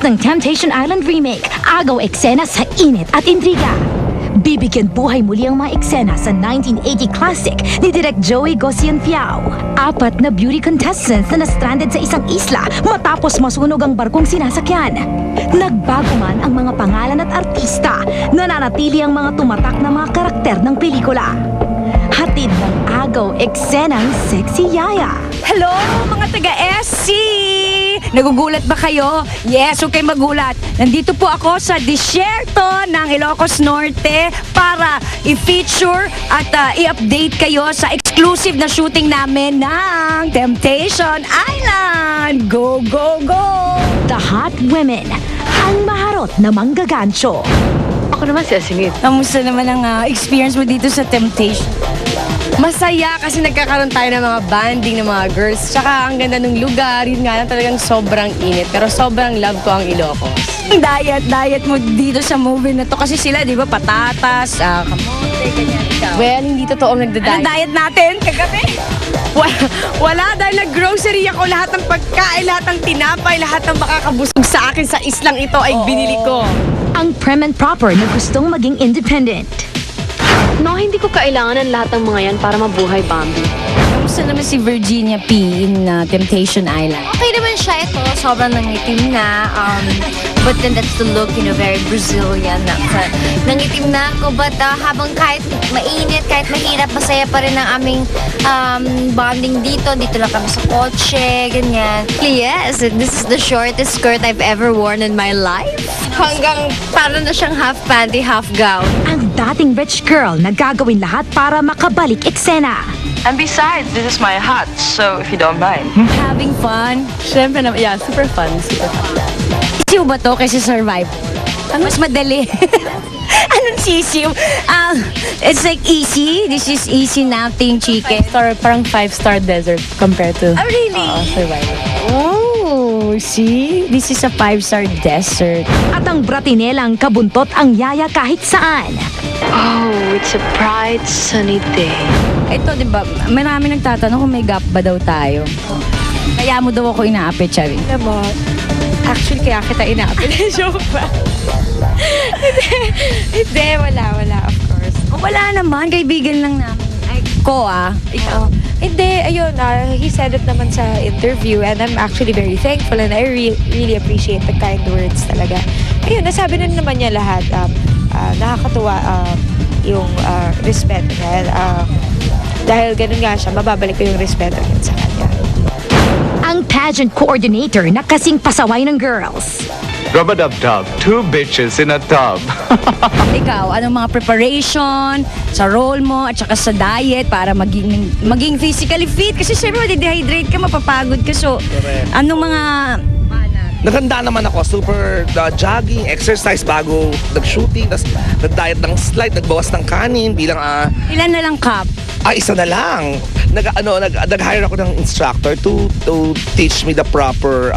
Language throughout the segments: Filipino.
ng Temptation Island Remake, agaw eksena sa init at intriga. Bibigyan buhay muli ang mga eksena sa 1980 classic ni Direk Joey Gocian-Fiao. 4 na beauty contestants na na-stranded sa isang isla matapos masunog ang barkong sinasakyan. Nagbago man ang mga pangalan at artista, nananatili ang mga tumatak na mga karakter ng pelikula. Hatid ng agaw eksenang Sexy Yaya. Hello mga taga-SC! Nagugulat ba kayo? Yes, huwag kayo magulat. Nandito po ako sa disyerto ng Ilocos Norte para i-feature at i-update kayo sa exclusive na shooting namin ng Temptation Island. Go, go, go! The Hot Women, ang maharot na manggagancho. Ako naman si Asingit. Kamusta naman ang experience mo dito sa Temptation? Masaya kasi nagkakaroon tayo ng mga banding ng mga girls. Tsaka ang ganda ng lugar, yun nga lang talagang sobrang init. Pero sobrang love ko ang Ilocos. Diet mo dito sa movie na to kasi sila, di ba, patatas, kamote, ganyan. Ikaw. Well, hindi totoong nagda-diet. Anong diet natin kagabi? Wala dahil nag-grocery ako. Lahat ng pagkain, lahat ng tinapay, lahat ng makakabusog sa akin sa islang ito ay binili ko. Ang prim and proper na gustong maging independent. No, hindi ko kailangan ng lahat ng mga yan para mabuhay, Bambi. Kamusta naman si Virginia P in Temptation Island? Okay naman siya ito. Sobrang nangitim na. But then that's the look, very Brazilian. Nangitim na ako. But habang kahit mainit, kahit mahirap, masaya pa rin ang aming bonding dito. Dito lang kami sa kotse, ganyan. Yes, this is the shortest skirt I've ever worn in my life. Hanggang parang na siyang half panty, half gown. Ang dating rich girl na gagawin lahat para makabalik eksena. And besides, this is my hut, so if you don't mind. Having fun? Siyempre naman, yeah, super fun, super fun. Sisiw ba to kasi Survivor? Mas madali. Anong sisiw? It's like easy. This is easy nothing chicken. Parang 5-star desert compared to Really? Survivor. Oh, see? This is a 5-star desert. At ang bratinelang kabuntot ang yaya kahit saan. Oh, it's a bright, sunny day. Ito, di ba, marami nagtatanong kung may gap ba daw tayo. Kaya mo daw ako inaapi, Chavi. Alam mo, actually kaya kita inaapi. Joke ba? Hindi, wala, of course. Wala naman, kaibigan lang namin. Ay, ikaw. Hindi, ayun, he said it naman sa interview and I'm actually very thankful and I really appreciate the kind words talaga. Ayun, nasabi na naman niya lahat. Nakakatuwa yung respeto niya. Dahil ganun nga siya, mababalik ko yung respeto niya sa kanya. Ang pageant coordinator na kasing pasaway ng girls. Rub-a-dub-dub, 2 bitches in a tub. Ikaw, anong mga preparation sa role mo at saka sa diet para maging physically fit? Kasi syempre, dehydrate ka, mapapagod ka. So, anong mga... Naganda naman ako, super jogging, exercise bago nag-shooting, tapos nag-diet ng slight, nagbawas ng kanin bilang Ilan na lang cup? isa na lang. Nag-hire ako ng instructor to teach me the proper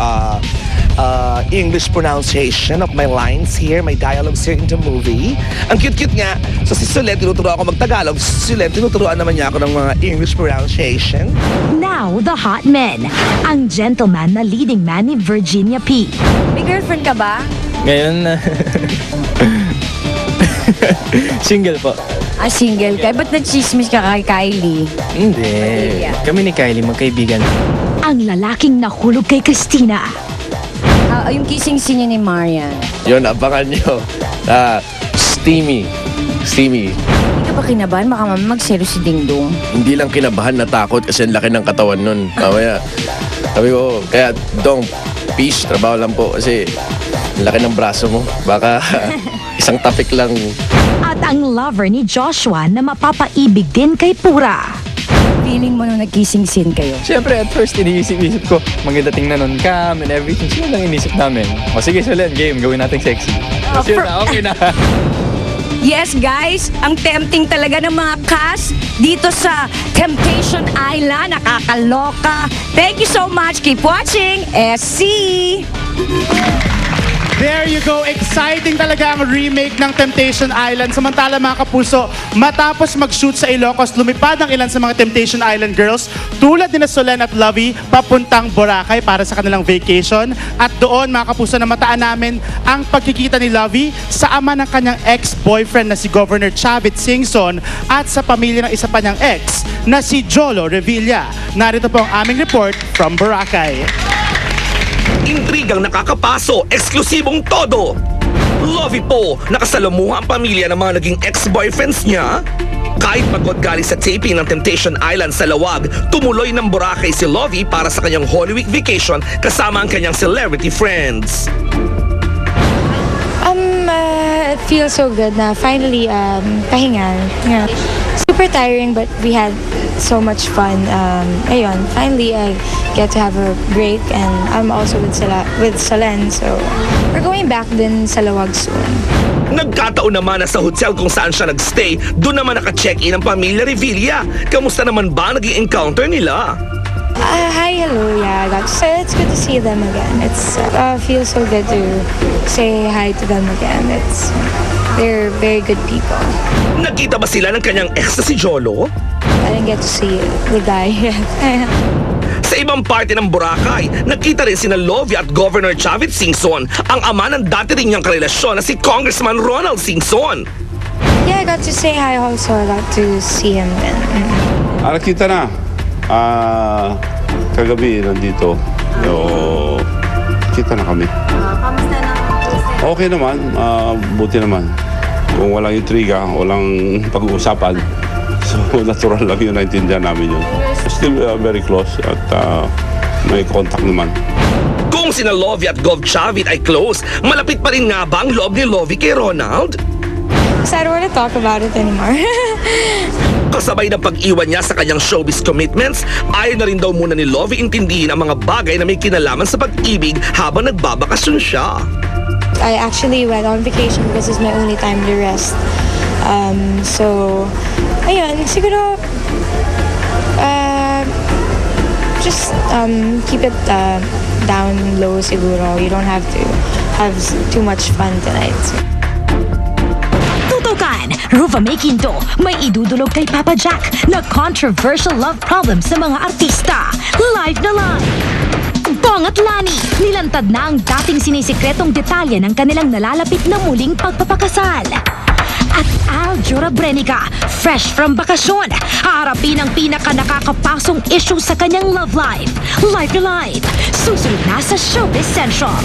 English pronunciation of my lines here, my dialogues here in the movie. Ang cute-cute nga. So si Solen, tinuturuan ako mag-Tagalog. Si Solen, tinuturuan naman niya ako ng mga English pronunciation. Now, the hot men. Ang gentleman na leading man ni Virginia P. May girlfriend ka ba? Ngayon, single po. Single ka? Ba't nag-chismis ka kay Kylie? Hindi. Kami ni Kylie, magkaibigan. Ang lalaking nahulog kay Christina. Yung kissing scene niya ni Marian. Yun, abangan nyo. Steamy. Hindi ka ba kinabahan? Baka magselo si Dingdong. Hindi lang kinabahan, natakot kasi ang laki ng katawan nun. Mamaya, sabi ko, kaya Dong, peace, trabaho lang po kasi ang laki ng braso mo. Baka isang tapik lang. At ang lover ni Joshua na mapapaibig din kay Pura. Feeling mo nung nag-kissing scene kayo? Siyempre, at first, iniisip ko, maganda tingnan nun cam and everything. Sino lang inisip namin? O sige, Solen, game, gawin natin sexy. Kasi okay na. Yes, guys, ang tempting talaga ng mga cast dito sa Temptation Island. Nakakaloka. Thank you so much. Keep watching. SC! There you go. Exciting talaga ang remake ng Temptation Island. Samantala mga kapuso, matapos mag-shoot sa Ilocos, lumipad ang ilan sa mga Temptation Island girls tulad ni Solen at Lovey papuntang Boracay para sa kanilang vacation. At doon mga kapuso, namataan namin ang pagkikita ni Lovey sa ama ng kanyang ex-boyfriend na si Governor Chavit Singson at sa pamilya ng isa pa niyang ex na si Jolo Revilla. Narito po ang aming report from Boracay. Intrigang nakakapaso, eksklusibong todo. Lovey po, nakasalamuha ang pamilya ng mga naging ex-boyfriends niya. Kahit pagod galing sa taping ng Temptation Island sa Lawag, tumuloy ng Boracay si Lovey para sa kanyang Holy Week vacation kasama ang kanyang celebrity friends. It feels so good na finally pahinga. Yeah. Super tiring but we had so much fun. Ayun, finally I get to have a break and I'm also with Solen, so we're going back din sa Lawag soon. Nagkataon naman na sa hotel kung saan siya nagstay, doon naman naka-check-in ang pamilya Revilla. Kamusta naman ba naging encounter nila? Hi, hello, yeah. It's good to see them again. It's feels so good to say hi to them again. They're very good people. Nakita ba sila ng kanyang ex na si Jolo? I didn't get to see the guy yet. Sa ibang parte ng Boracay, nakita rin sina Lovey at Governor Chavit Singson, ang ama ng dati rin niyang karelasyon na si Congressman Ronald Singson. Yeah, I got to say hi also. I got to see him then. Nakita na. Kagabi nandito. Kita na kami. Kamusta na? Okay naman. Buti naman. Kung walang intriga, walang pag-uusapan. So, natural lang yun. Naintindihan namin yun. Still very close at may contact naman. Kung sina Lovey at Gov Chavit ay close, malapit pa rin nga ba ang loob ni Lovey kay Ronald? So I don't want to talk about it anymore. Kasabay ng pag-iwan niya sa kanyang showbiz commitments, ayaw na rin daw muna ni Lovey intindihin ang mga bagay na may kinalaman sa pag-ibig habang nagbabakasyon siya. I actually went on vacation because it's my only time to rest. So, ayun, siguro, just keep it down low siguro. You don't have to have too much fun tonight. Tutukan, Ruva Makinto, may idudulog kay Papa Jack na controversial love problems ng mga artista. Live na live! Bong at Lani, nilantad na ang dating sinisikretong detalye ng kanilang nalalapit na muling pagpapakasal. At Aljo Rabrenica, fresh from bakasyon, haharapin ang pinaka-nakakapasong issue sa kanyang love life. Live na live, susunod na sa Showbiz Central.